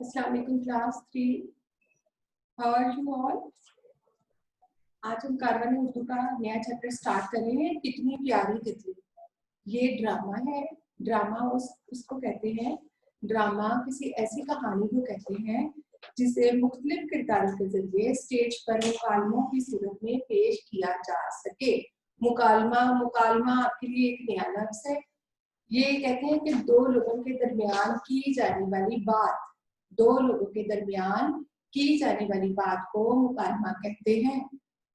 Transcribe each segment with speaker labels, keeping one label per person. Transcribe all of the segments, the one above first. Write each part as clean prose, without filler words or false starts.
Speaker 1: अस्सलाम वालेकुम class 3। How are you all? आज हम कारवां उर्दू का नया चैप्टर स्टार्ट कर रहे हैं, कितनी प्यारी तितली। ये ड्रामा है। ड्रामा उसको कहते हैं। ड्रामा किसी ऐसी कहानी को कहते हैं जिसे मुख्तलिफ किरदारों के जरिए स्टेज पर मुकालमों की सूरत में पेश किया जा सके। मुकालमा मुकालमा आपके लिए एक नया लफ्ज है। ये कहते हैं कि दो लोगों के दरमियान की जाने वाली बात, दो लोगों के दरमियान की जाने वाली बात को मुकालमा कहते हैं।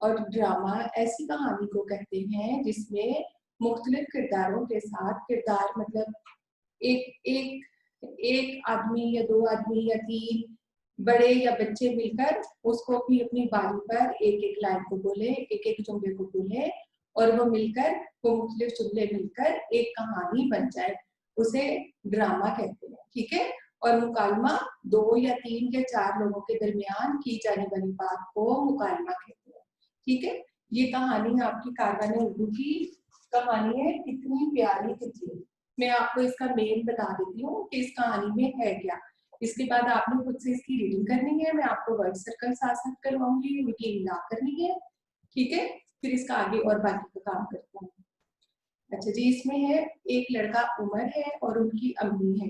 Speaker 1: और ड्रामा ऐसी कहानी को कहते हैं जिसमें मुख्तलिफ किरदारों के साथ, किरदार मतलब एक एक एक आदमी या दो आदमी या तीन बड़े या बच्चे मिलकर उसको अपनी अपनी बारी पर एक एक लाइन को बोले, एक एक जुमले को बोले और वो मिलकर, वो मुख्तलिफ जुमले मिलकर एक कहानी बन जाए, उसे ड्रामा कहते हैं। ठीक है। और मुकालमा दो या तीन या चार लोगों के दरमियान की जाने वाली बात को मुकालमा कहते हैं। ठीक है। ये कहानी आपकी कारवां उर्दू की कहानी है, कितनी प्यारी तितली। मैं आपको इसका मेन बता देती हूँ कि इस कहानी में है क्या। इसके बाद आपने खुद से इसकी रीडिंग करनी है, मैं आपको वर्ड सर्कल साथ साथ करवाऊंगी, उनकी इमला करनी है। ठीक है। फिर इसका आगे और बाकी का काम करते हैं। अच्छा जी, इसमें है एक लड़का उमर है और उनकी अम्मी है।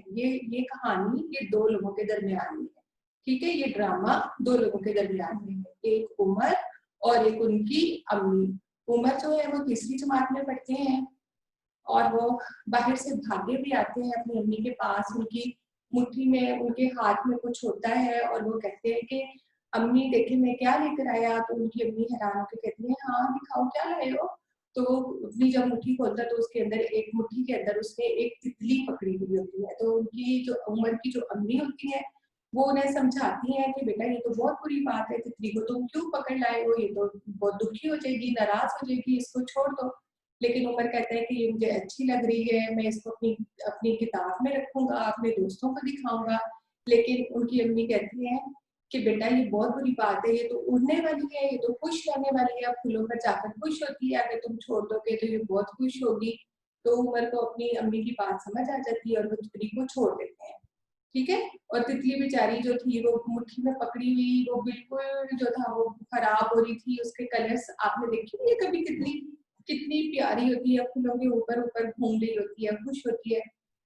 Speaker 1: ये कहानी ये दो लोगों के दरमियान में है। ठीक है। ये ड्रामा दो लोगों के दरमियान में है, एक उमर और एक उनकी अम्मी। उमर जो है वो तीसरी जमात में पढ़ते हैं और वो बाहर से भागे भी आते हैं अपनी अम्मी के पास। उनकी मुट्ठी में, उनके हाथ में कुछ होता है और वो कहते हैं कि अम्मी देखे मैं क्या लेकर आया। तो उनकी अम्मी हैरान होकर कहती है हाँ दिखाओ क्या लाए हो। तो वो अपनी जब मुट्ठी खोलता है तो उसके अंदर, एक मुट्ठी के अंदर उसने एक तितली पकड़ी हुई होती है। तो उनकी जो उमर की जो अम्मी होती है वो उन्हें समझाती है कि बेटा ये तो बहुत बुरी बात है, तितली को तुम क्यों पकड़ लाए हो, ये तो बहुत दुखी हो जाएगी, नाराज हो जाएगी, इसको छोड़ दो। लेकिन उमर कहता है कि ये मुझे अच्छी लग रही है, मैं इसको अपनी अपनी किताब में रखूंगा, अपने दोस्तों को दिखाऊंगा। लेकिन उनकी अम्मी कहती है कि बेटा ये बहुत बुरी बात है, ये तो उड़ने वाली है, ये तो खुश रहने वाली है, फूलों पर जाकर खुश होती है, अगर तुम छोड़ दोगे तो ये बहुत खुश होगी। तो उमर को अपनी अम्मी की बात समझ आ जाती है और वो तितली को छोड़ देते हैं। ठीक है। और तितली बेचारी जो थी वो मुट्ठी में पकड़ी हुई, वो बिल्कुल जो था वो खराब हो रही थी। उसके कलर्स आपने देखे होंगे कभी, तितली कितनी प्यारी होती है, फूलों के ऊपर ऊपर घूम रही होती है, खुश होती है।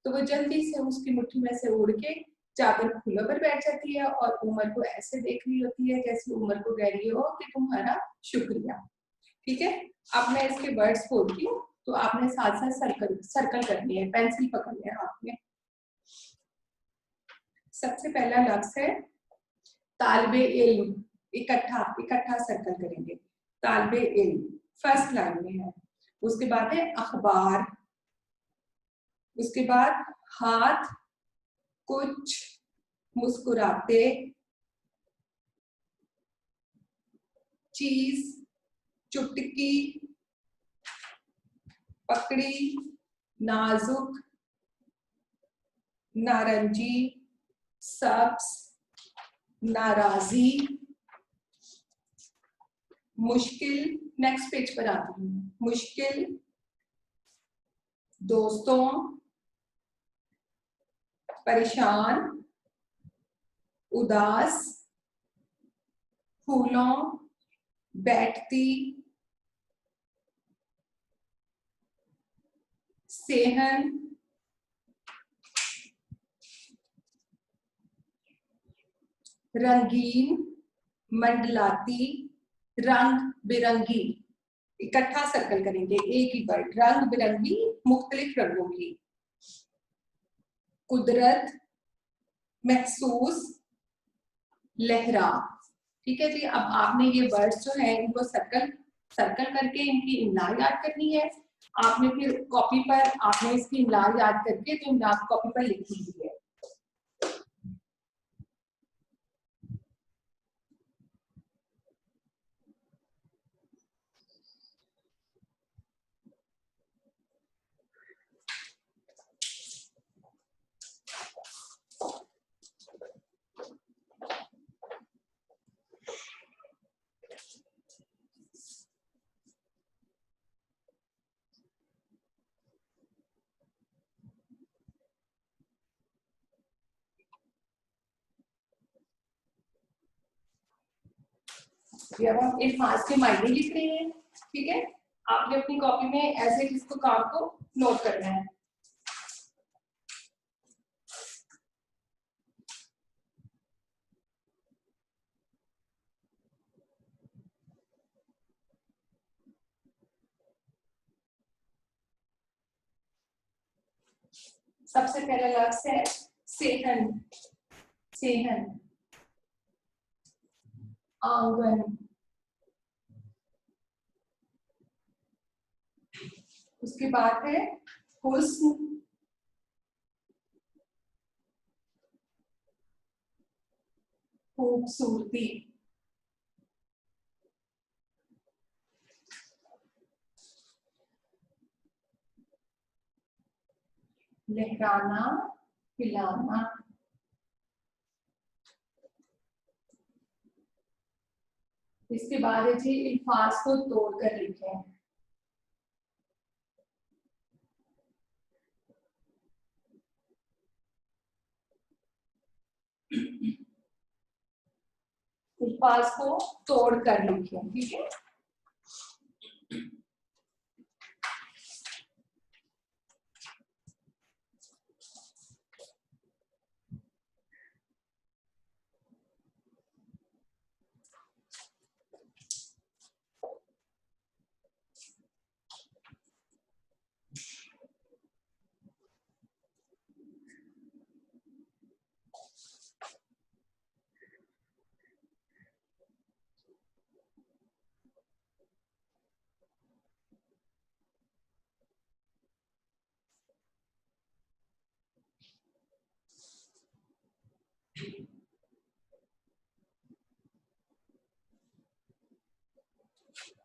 Speaker 1: तो वो जल्दी से उसकी मुट्ठी में से उड़ के जाकर फूलों पर बैठ जाती है और उमर को ऐसे देख रही होती है जैसे उमर को कह रही हो कि तुम्हारा शुक्रिया। ठीक है। अब मैं इसके वर्ड्स बोलती हूँ तो आपने साथ साथ सर्कल सर्कल करनी है, पेंसिल पकड़नी है हाथ में। सबसे पहला लफ्ज है तालिबे इल्म। इकट्ठा इकट्ठा सर्कल करेंगे। तालिबे इल्म फर्स्ट लाइन में है। उसके बाद है अखबार। उसके बाद हाथ कुछ मुस्कुराते, चीज चुटकी, पकड़ी, नाजुक, नारंगी, सब्ज, नाराजी, मुश्किल। नेक्स्ट पेज पर आती हूँ। मुश्किल, दोस्तों, परेशान, उदास, फूलों, बैठती, सेहन, रंगीन, मंडलाती, रंग बिरंगी। इकट्ठा सर्कल करेंगे, एक ही वर्ड, रंग बिरंगी, मुख्तलिफ रंगों की। कुदरत, महसूस, लहरा। ठीक है जी। अब आपने ये वर्ड्स जो है इनको सर्कल सर्कल करके इनकी इमला याद करनी है। आपने फिर कॉपी पर आपने इसकी इमला याद करके तो इमला कॉपी पर लिखनी है। ये अब हम इल्फाज के मायने लिख रहे हैं, ठीक है। आपने अपनी कॉपी में ऐसे इसको काम को नोट करना है। सबसे पहला लफ्ज है सेहन, सेहन, आंगन, उसके बाद है हुस्न, खूबसूरती, लहराना, हिलाना, इसके बाद है जी अल्फाज को तोड़कर लिखें। अल्फाज को तोड़कर लिखें, ठीक है।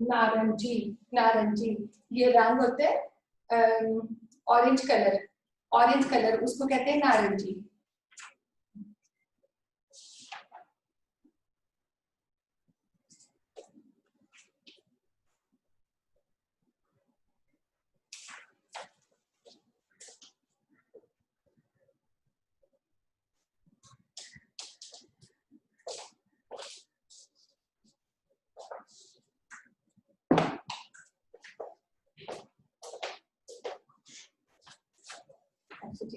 Speaker 1: नारंगी, नारंगी, ये रंग होते हैं ऑरेंज कलर, ऑरेंज कलर उसको कहते हैं नारंगी।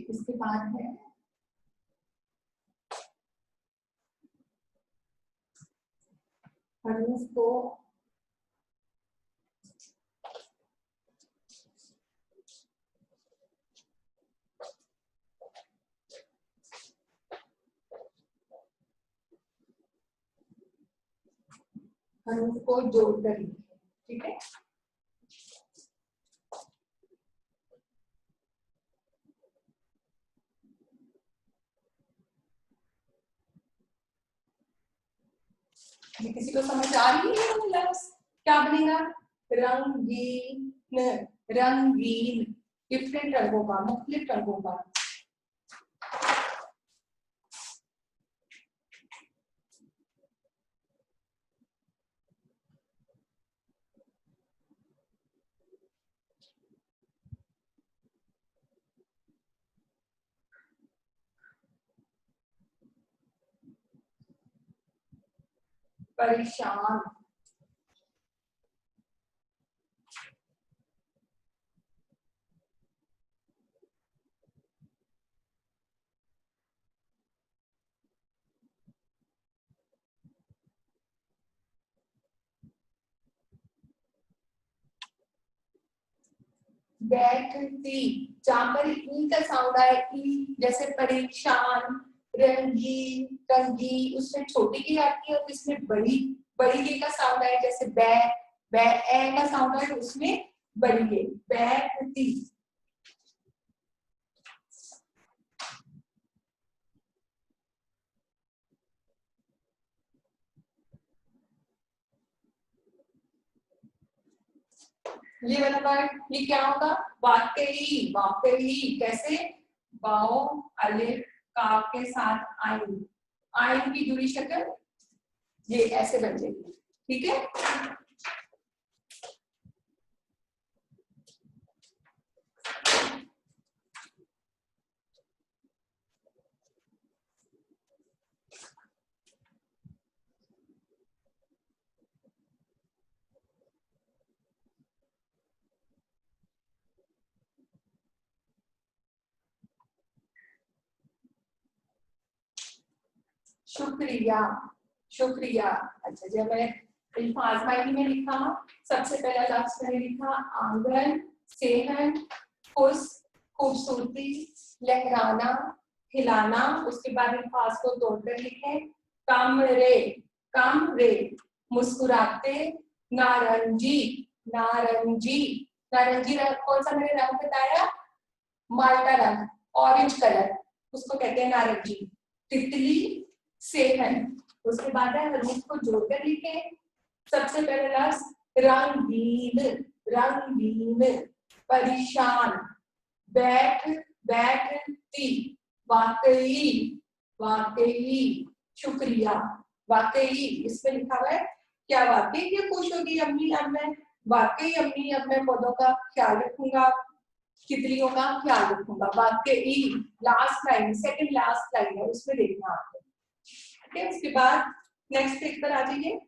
Speaker 1: इसके बाद है हरूफ को जोड़कर लिखें, ठीक है। ये किसी को समझ आ रही है लफ्ज क्या बनेगा? रंगीन, रंगीन, डिफरेंट रंगों का, मुख्तलिफ रंगों का। परेशान, बैठती, जहां पर ई का साउंड आए, ई जैसे परेशान, रंगीन, रंगी, उसमें छोटी की आती है और इसमें बड़ी, बड़ी के का साउंड आए, जैसे बै, बै, ए का साउंड आए उसमें बड़ी के, बैठती। ये वाला वर्ड ये क्या होगा? वाकई, वाकई कैसे? वाओ अलिफ काफ के साथ आइन, आइन की जुड़ी शक्ल ये ऐसे बन जाएगी, ठीक है। शुक्रिया, शुक्रिया। अच्छा, जब मैं अल्फाज मायने में लिखा, सबसे पहला लफ्ज मैंने लिखा आंगन, सेहन, खुश, खूबसूरती, लहराना, हिलाना। उसके बाद अल्फाज को तोड़कर लिखे, कमरे, कमरे, मुस्कुराते, नारंगी, नारंगी, नारंगी रंग कौन सा मैंने रंग बताया? माल्टा रंग, ऑरेंज कलर, उसको कहते हैं नारंगी। तितली, सेहन। उसके बाद है हरूफ को जोड़कर लिखे, सबसे पहले लफ्ज रंगीन, रंगीन, परेशान, बैठ, बैठती, वाकई, वाकई, शुक्रिया, वाकई। इसमें लिखा हुआ है क्या वाकई ये खुश होगी अम्मी अब मैं? वाकई अम्मी अब मैं पौधों का ख्याल रखूंगा, तितलियों का ख्याल रखूंगा। वाकई last line, second last line है, उसमें देखना आपको। ठीक है, उसके बाद नेक्स्ट पेज पर आ जाइए,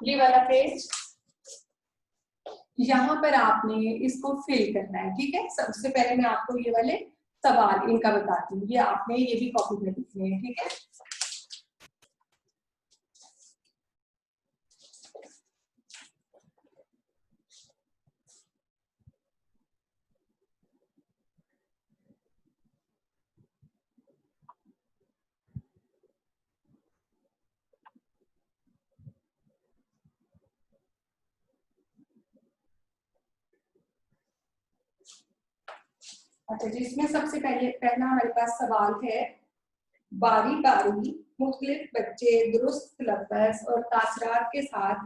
Speaker 1: ये वाला पेज। यहाँ पर आपने इसको फिल करना है। ठीक है, सबसे पहले मैं आपको ये वाले सवाल इनका बताती हूँ, ये आपने ये भी कॉपी में लिखने हैं। ठीक है, अच्छा जी, इसमें सबसे पहला हमारे पास सवाल है, बारी बारी मुख्तलिफ बच्चे दुरुस्त लफ्ज और तासरात के साथ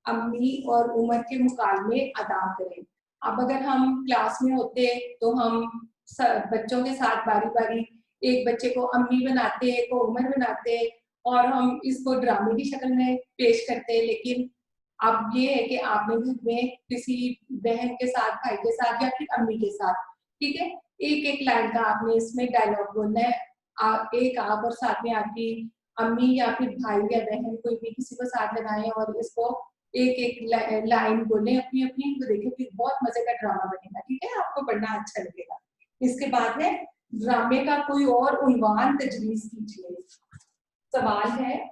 Speaker 1: अम्मी और उमर के मुकालमे अदा करें। अब अगर हम क्लास में होते तो हम बच्चों के साथ बारी बारी एक बच्चे को अम्मी बनाते, एक को उमर बनाते और हम इसको ड्रामे की शक्ल में पेश करते। लेकिन अब ये है कि आपने घर में किसी बहन के साथ, भाई के साथ या फिर अम्मी के साथ, ठीक है, एक एक लाइन का आपने इसमें डायलॉग बोलना है। एक आप और साथ में आपकी अम्मी या फिर भाई या बहन कोई भी किसी को साथ लगाएं और इसको एक एक लाइन बोले अपनी अपनी, तो देखिए फिर बहुत मजे का ड्रामा बनेगा। ठीक है, आपको पढ़ना अच्छा लगेगा। इसके बाद है ड्रामे का कोई और उन्वान तजवीज कीजिए। सवाल है,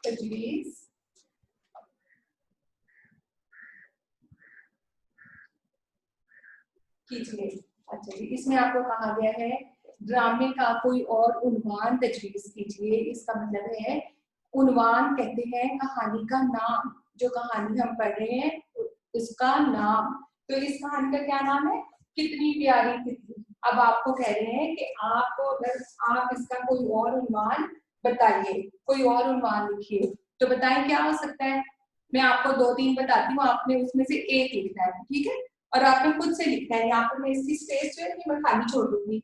Speaker 1: तजवीज कीजिए। अच्छा जी, इसमें आपको कहा गया है ड्रामे का कोई और उन्वान तजवीज कीजिए। इसका मतलब है, उन्वान कहते हैं कहानी का नाम, जो कहानी हम पढ़ रहे हैं उसका नाम। तो इस कहानी का क्या नाम है? कितनी प्यारी तितली। अब आपको कह रहे हैं कि आपको अगर आप इसका कोई और उन्वान बताइए, कोई और उन्वान लिखिए, तो बताएं क्या हो सकता है। मैं आपको दो तीन बताती हूँ, आपने उसमें से एक लिखना है। ठीक है, और आपने खुद से लिखना है। यहाँ पर मैं इसकी स्पेस जो है ये मैं खाली छोड़ दूंगी।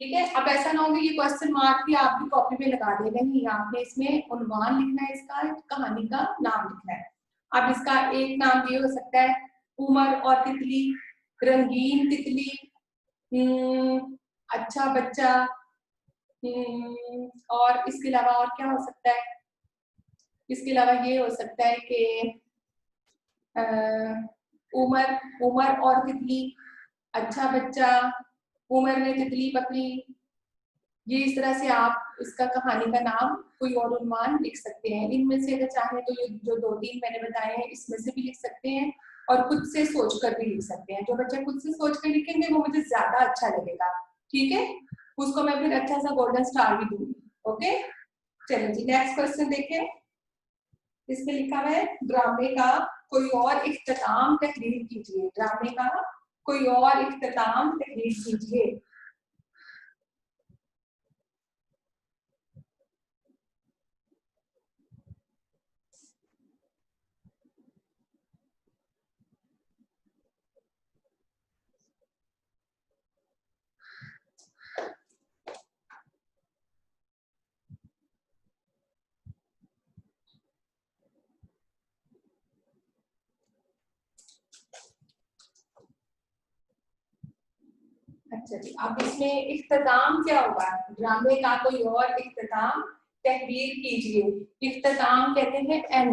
Speaker 1: ठीक है, अब ऐसा ना हो कि ये क्वेश्चन मार्क भी आपकी कॉपी में लगा दे। नहीं, आपने इसमें उन्वान लिखना है, इसका कहानी का नाम लिखना है। अब इसका एक नाम ये हो सकता है उमर और तितली, रंगीन तितली, अच्छा बच्चा, और इसके अलावा और क्या हो सकता है? इसके अलावा ये हो सकता है कि उमर, उमर और तितली, अच्छा बच्चा, उमर ने तितली पकड़ी। ये इस तरह से आप इसका कहानी का नाम कोई और उन्वान लिख सकते हैं। इनमें से अगर चाहें तो ये जो दो तीन मैंने बताए हैं इसमें से भी लिख सकते हैं और खुद से सोचकर भी लिख सकते हैं। जो बच्चे खुद से सोचकर लिखेंगे वो मुझे ज्यादा अच्छा लगेगा। ठीक है, उसको मैं फिर अच्छा सा गोल्डन स्टार भी दूंगी। ओके, चलिए जी नेक्स्ट क्वेश्चन देखें। इसमें लिखा है ड्रामे का कोई और इख्तिताम तहरीर कीजिए। ड्रामे का कोई और इख्तिताम तहरीर कीजिए। अच्छा जी, अब इसमें इख्तिताम क्या होगा? ड्रामे का कोई और इख्तिताम तहरीर कीजिए। इख्तिताम कहते हैं एंड,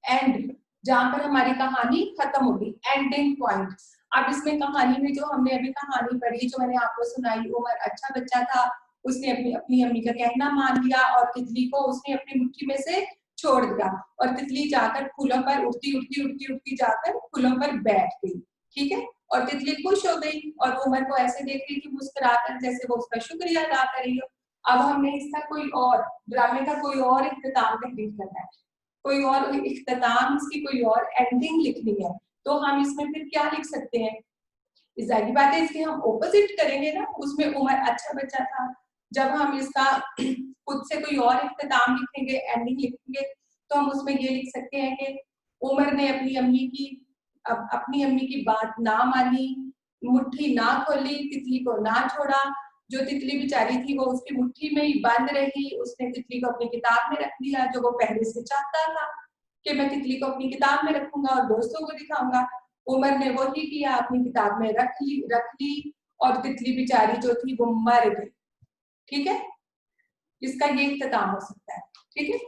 Speaker 1: एंड जहां पर हमारी कहानी खत्म होगी, एंडिंग पॉइंट। अब इसमें कहानी में जो हमने अभी कहानी पढ़ी, जो मैंने आपको सुनाई, उमर अच्छा बच्चा था, उसने अपनी अपनी अम्मी का कहना मान लिया और तितली को उसने अपनी मुट्ठी में से छोड़ दिया और तितली जाकर फूलों पर उड़ती उड़ती उड़ती उड़ती जाकर फूलों पर बैठ गई। ठीक है, और तितली खुश हो गई और उमर को ऐसे देख रही थी मुस्कुराकर, जैसे वो उसका शुक्रिया अदा कर रही हो। अब हमने इसका कोई और ड्रामे का कोई और इख्तिताम तहरीर करना है, कोई और इख्तिताम, इसकी कोई और एंडिंग लिखनी है, तो हम इसमें फिर क्या लिख सकते हैं? जाहिर बात है इसके हम ऑपोजिट करेंगे ना, उसमें उमर अच्छा बच्चा था। जब हम इसका खुद से कोई और इख्तिताम लिखेंगे, एंडिंग लिखेंगे, तो हम उसमें ये लिख सकते हैं कि उमर ने अपनी अम्मी की बात ना मानी, मुट्ठी ना खोली, तितली को ना छोड़ा। जो तितली बेचारी थी वो उसकी मुट्ठी में ही बंद रही, उसने तितली को अपनी किताब में रख लिया, जो वो पहले से चाहता था कि मैं तितली को अपनी किताब में रखूंगा और दोस्तों को दिखाऊंगा। उमर ने वही किया, अपनी किताब में रख ली और तितली बेचारी जो थी वो मर गई। ठीक है, इसका ये इख्तिताम हो सकता है। ठीक है,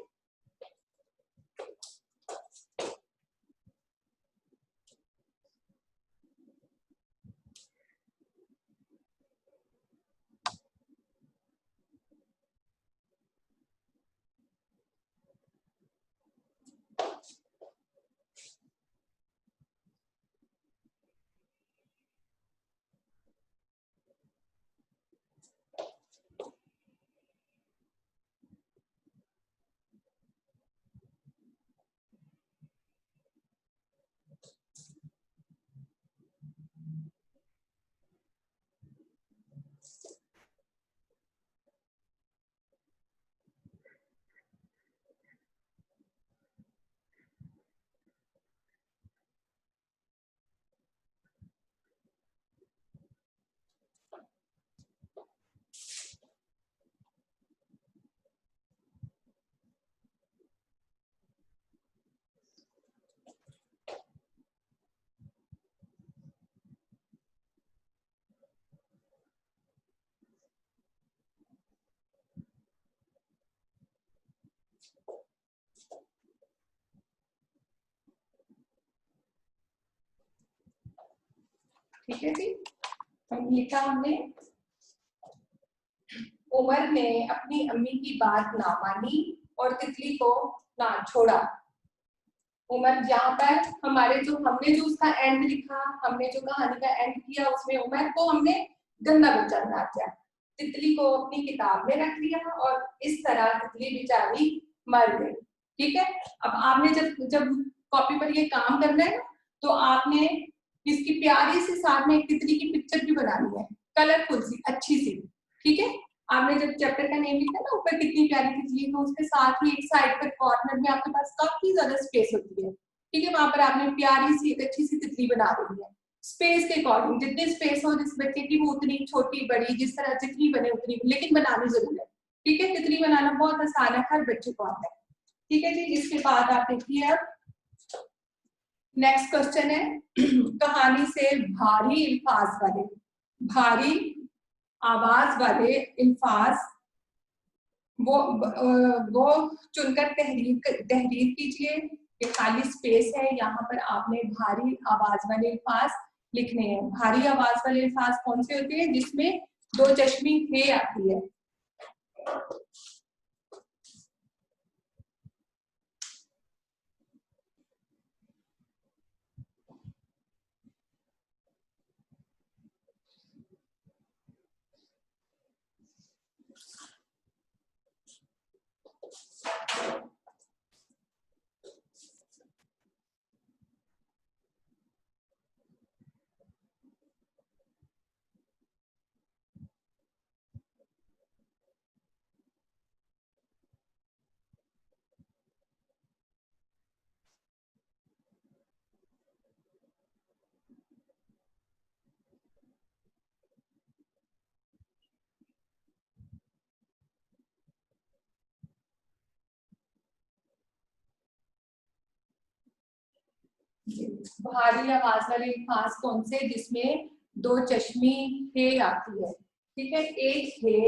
Speaker 1: ठीक है जी, हम लिखा हमने, उमर ने अपनी अम्मी की बात ना मानी और तितली को ना छोड़ा। उमर, जहाँ पर हमने जो उसका एंड लिखा, हमने जो कहानी का एंड किया, उसमें उमर को हमने गंदा बच्चा बना दिया, तितली को अपनी किताब में रख लिया और इस तरह तितली बेचारी मर गई। ठीक है, अब आपने जब जब कॉपी पर ये काम करना है तो आपने इसकी प्यारी सी साथ में एक तितली की पिक्चर भी बनानी है, कलरफुल सी, अच्छी सी। ठीक है, आपने जब चैप्टर का नेम लिखा ना, ऊपर कितनी प्यारी तितली है, तो उसके साथ ही एक साइड पर कॉर्नर में आपके पास काफी ज्यादा स्पेस होती है। ठीक है, वहां पर आपने प्यारी सी एक अच्छी सी तितली बना दी है, स्पेस के अकॉर्डिंग, जितनी स्पेस हो जिस बच्चे की वो उतनी छोटी बड़ी, जिस तरह जितनी बने उतनी, लेकिन बनानी जरूर है। ठीक है, तितली बनाना बहुत आसान है, हर बच्चे को आता है। ठीक है जी, इसके बाद आप देखिए, अब नेक्स्ट क्वेश्चन है कहानी से भारी अल्फाज वाले, भारी आवाज वाले अल्फाज वो चुनकर तहरीर कीजिए। ये खाली स्पेस है, यहाँ पर आपने भारी आवाज वाले अल्फाज लिखने हैं। भारी आवाज वाले अल्फाज कौन से होते हैं? जिसमें दो चश्मी हे आती है। भारी आवाज वाले अल्फाज कौन से? जिसमें दो चश्मी हे आती है, ठीक है। एक हे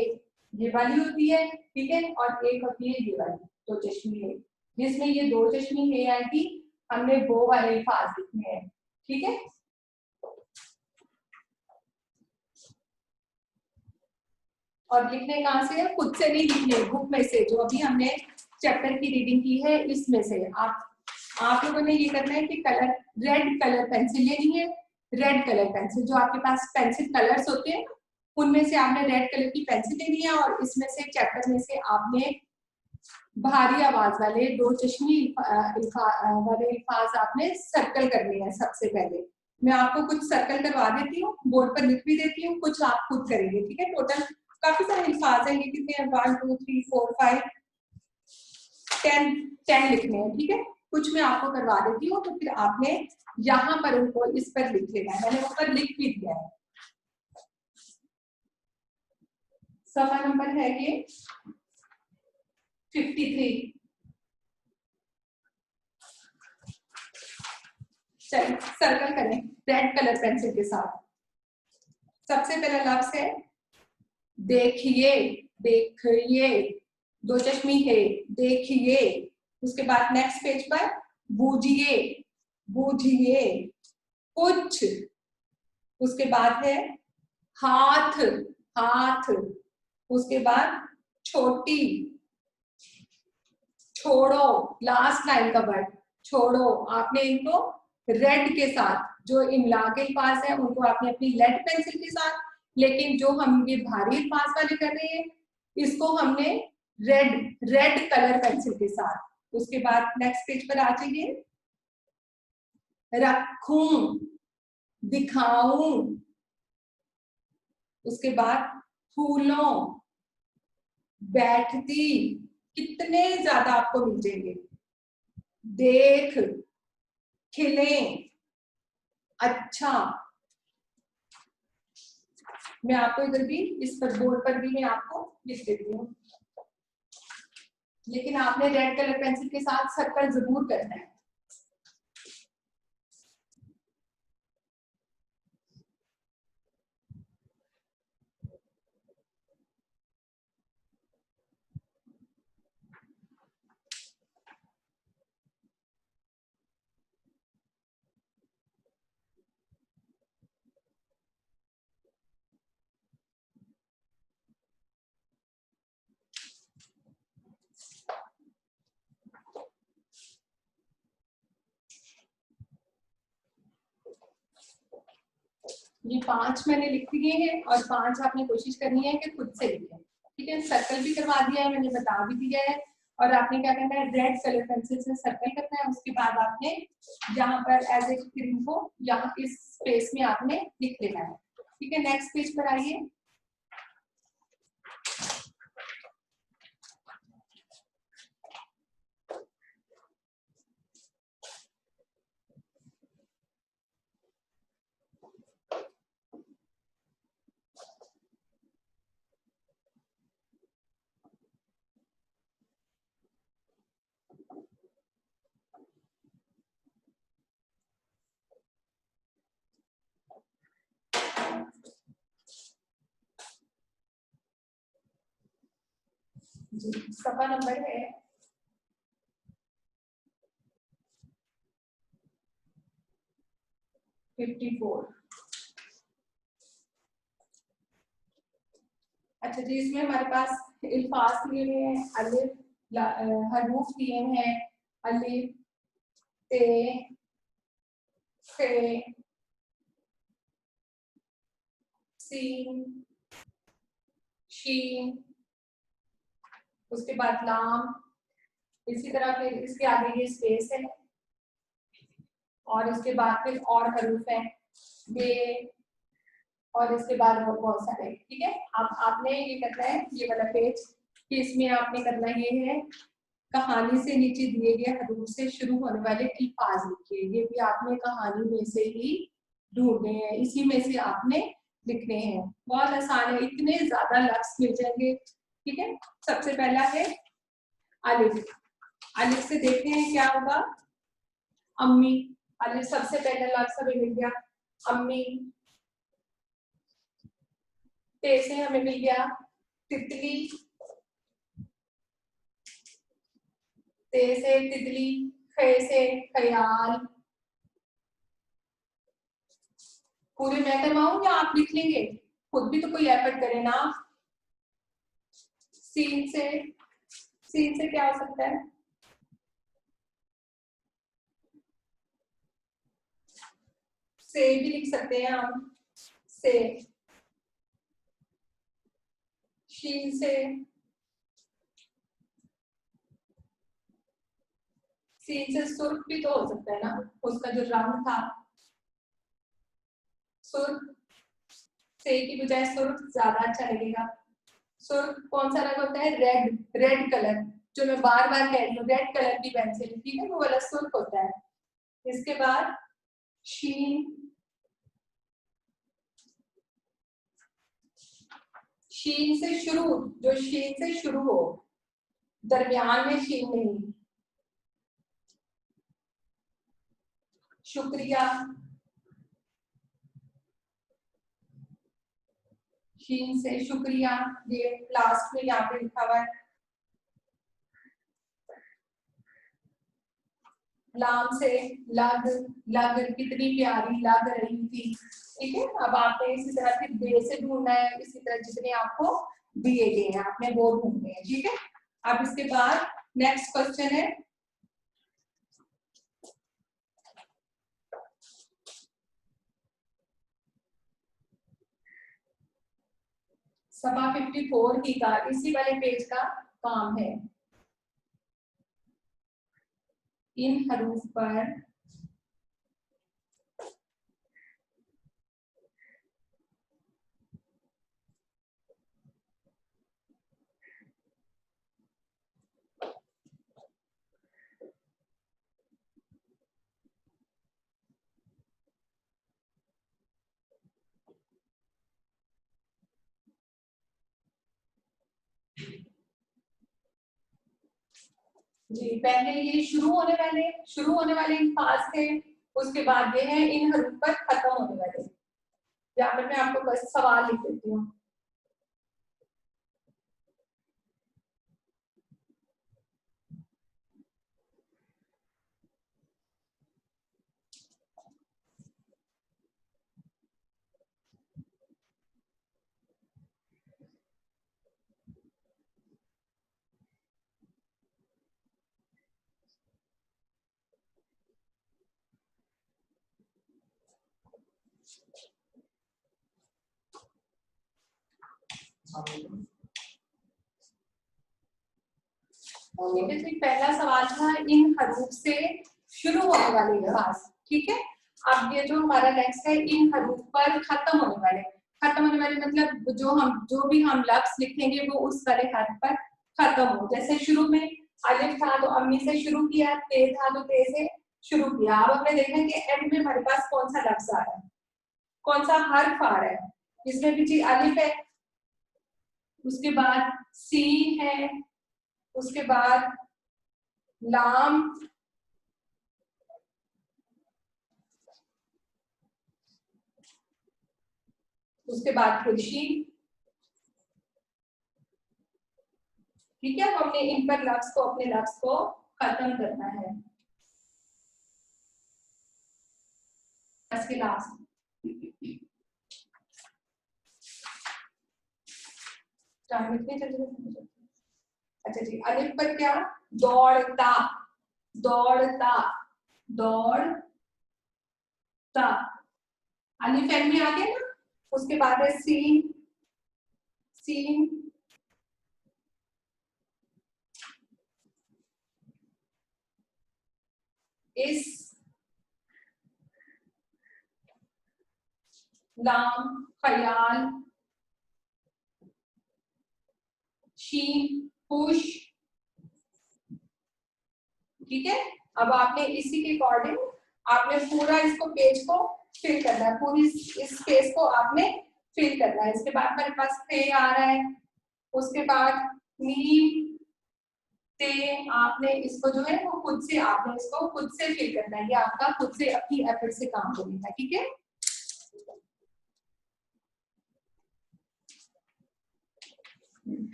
Speaker 1: ये वाली होती है, ठीक है, और एक होती है ये वाली दो चश्मी हे, जिसमें ये दो चश्मी हे आएगी, हमने वो वाले अल्फाज लिखने हैं, ठीक है। और लिखने कहाँ से है, खुद से नहीं लिखने, बुक में से, जो अभी हमने चैप्टर की रीडिंग की है इसमें से। आप लोगों ने ये करना है कि कलर, रेड कलर पेंसिल लेनी है, रेड कलर पेंसिल, जो आपके पास पेंसिल कलर्स होते हैं उनमें से आपने रेड कलर की पेंसिल लेनी है, और इसमें से चैप्टर में से आपने भारी आवाज वाले दो चश्मी वाले अल्फाज आपने सर्कल करने हैं। सबसे पहले मैं आपको कुछ सर्कल करवा देती हूँ, बोर्ड पर लिख भी देती हूँ, कुछ आप खुद करेंगे, ठीक है। टोटल काफी सारे अल्फाज हैं, ये कितने हैं, 1 2 3 4 5 10 लिखने हैं, ठीक है। कुछ मैं आपको करवा देती हूँ, तो फिर आपने यहाँ पर उनको इस पर लिख लेना है, मैंने ऊपर लिख भी दिया है। सवा नंबर है ये 53। चलिए सर्कल करें रेड कलर पेंसिल के साथ। सबसे पहला लफ्ज है देखिए, देखिए, दो चश्मी है, देखिए। उसके बाद नेक्स्ट पेज पर बूझिए, बूझिए, कुछ। उसके बाद है हाथ, हाथ। उसके बाद छोटी, छोड़ो, लास्ट लाइन का वर्ड छोड़ो। आपने इनको रेड के साथ, जो इमला के अल्फाज है उनको आपने अपनी लेड पेंसिल के साथ, लेकिन जो हम ये भारी अल्फाज वाले कर रहे हैं इसको हमने रेड कलर पेंसिल के साथ। उसके बाद नेक्स्ट पेज पर आ जाइए, रखूं, दिखाऊं। उसके बाद फूलों, बैठती, कितने ज्यादा आपको मिल जाएंगे, देख, खिले, अच्छा। मैं आपको इधर भी इस पर बोर्ड पर भी मैं आपको लिख देती हूँ, लेकिन आपने रेड कलर पेंसिल के साथ सर्कल जरूर करना है। ये 5 मैंने लिख दिए हैं और 5 आपने कोशिश करनी है कि खुद से लिखें, ठीक है। सर्कल भी करवा दिया है मैंने, बता भी दिया है। और आपने क्या करना है, रेड कलर पेंसिल से सर्कल करना है। उसके बाद आपने यहाँ पर एज ए स्क्रीन को यहाँ इस स्पेस में आपने लिख लेना है, ठीक है। नेक्स्ट पेज पर आइए, सफा नंबर है 54। अच्छा जी, इसमें हमारे पास अल्फाज दिए हुए हैं, अलिफ, हरूफ दिए हैं, अलिफ, ते, फे, सीन, शीन। उसके बाद लाम, इसी तरह फिर इसके आगे ये स्पेस है, और इसके बाद फिर और हरूफ है, बे, और इसके बाद और बहुत सारे, ठीक है। अब आपने ये करना है, ये वाला पेज, कि इसमें आपने करना ये है, कहानी से नीचे दिए गए हरूफ से शुरू होने वाले अल्फाज लिखिए। ये भी आपने कहानी में से ही ढूंढने हैं, इसी में से आपने लिखने हैं। बहुत आसान है, इतने ज्यादा लफ्ज मिल जाएंगे, ठीक है। सबसे पहला है अलिफ। अलिफ से देखते हैं क्या होगा, अम्मी। अलिफ सबसे पहला लफ्ज हमें मिल गया, अम्मी। ते से हमें मिल गया तितली, ते से तितली, खे से ख्याल। पूरे मैं करवाऊं या आप लिख लेंगे? खुद भी तो कोई एफर्ट करे ना। सीन से क्या हो सकता है? से भी लिख सकते हैं हम, से। शीन से, सीन से सुर्ख भी तो हो सकता है ना, उसका जो रंग था। सुर्ख, से की बजाय सुर्ख ज्यादा अच्छा लगेगा। सुर्ख कौन सा रंग होता है? रेड, रेड कलर, जो मैं बार बार कह रही हूँ, रेड कलर की पेंसिल, ठीक है, वो वाला सुर्ख होता है। इसके बाद शीन, शीन से शुरू, जो शीन से शुरू हो, दरमियान में शीन नहीं। शुक्रिया, शीन से शुक्रिया, ये लास्ट में यहाँ पे लिखा हुआ है। लाम से लग, लग कितनी प्यारी लग रही थी, ठीक है। अब आपने इसी तरह फिर दे से ढूंढना है, इसी तरह जितने आपको दिए गए हैं आपने वो ढूंढने हैं, ठीक है। अब इसके बाद नेक्स्ट क्वेश्चन है, सभा 54 की का इसी वाले पेज का काम है। इन हरूफ पर जी, पहले ये शुरू होने वाले अल्फाज थे, उसके बाद ये है इन हरूफ पर खत्म होने वाले। यहाँ पर मैं आपको बस सवाल लिख देती हूँ। देखिए पहला सवाल था इन हरूफ से शुरू होने वाले अल्फाज, ठीक है। अब ये जो हमारा नेक्स्ट है इन हरूफ पर खत्म होने वाले, खत्म होने वाले मतलब जो भी हम लफ्ज लिखेंगे वो उस वाले हर्फ पर खत्म हो। जैसे शुरू में अलिफ था तो अम्मी से शुरू किया, ते था तो ते से शुरू किया। अब हमने देखा कि एंड में हमारे पास कौन सा लफ्ज आ रहा है, कौन सा हर्फ आ रहा है। इसमें भी जी अलिफ है, उसके बाद सीन है, उसके बाद लाम, उसके बाद खुर्शी, ठीक है। हमने इन पर लफ्ज को, अपने लफ्ज को खत्म करना है। इसके लास्ट अच्छा जी, अलिफ पर क्या? दौड़ता, दौड़ता, दौड़ता, अलिफ एन में आ गया ना। उसके बाद है सीन, सीन, इस, लाम, ख्याल, शीन, खुश, ठीक है। अब आपने इसी के अकॉर्डिंग आपने पूरा इसको पेज को फिल करना है, पूरी इस पेज को आपने फिल करना है। इसके बाद मेरे पास थे आ रहा है, उसके बाद मीम, ते, आपने इसको जो है वो खुद से, आपने इसको खुद से फिल करना है, ये आपका खुद से अपनी एफर्ट से काम करना है, ठीक है।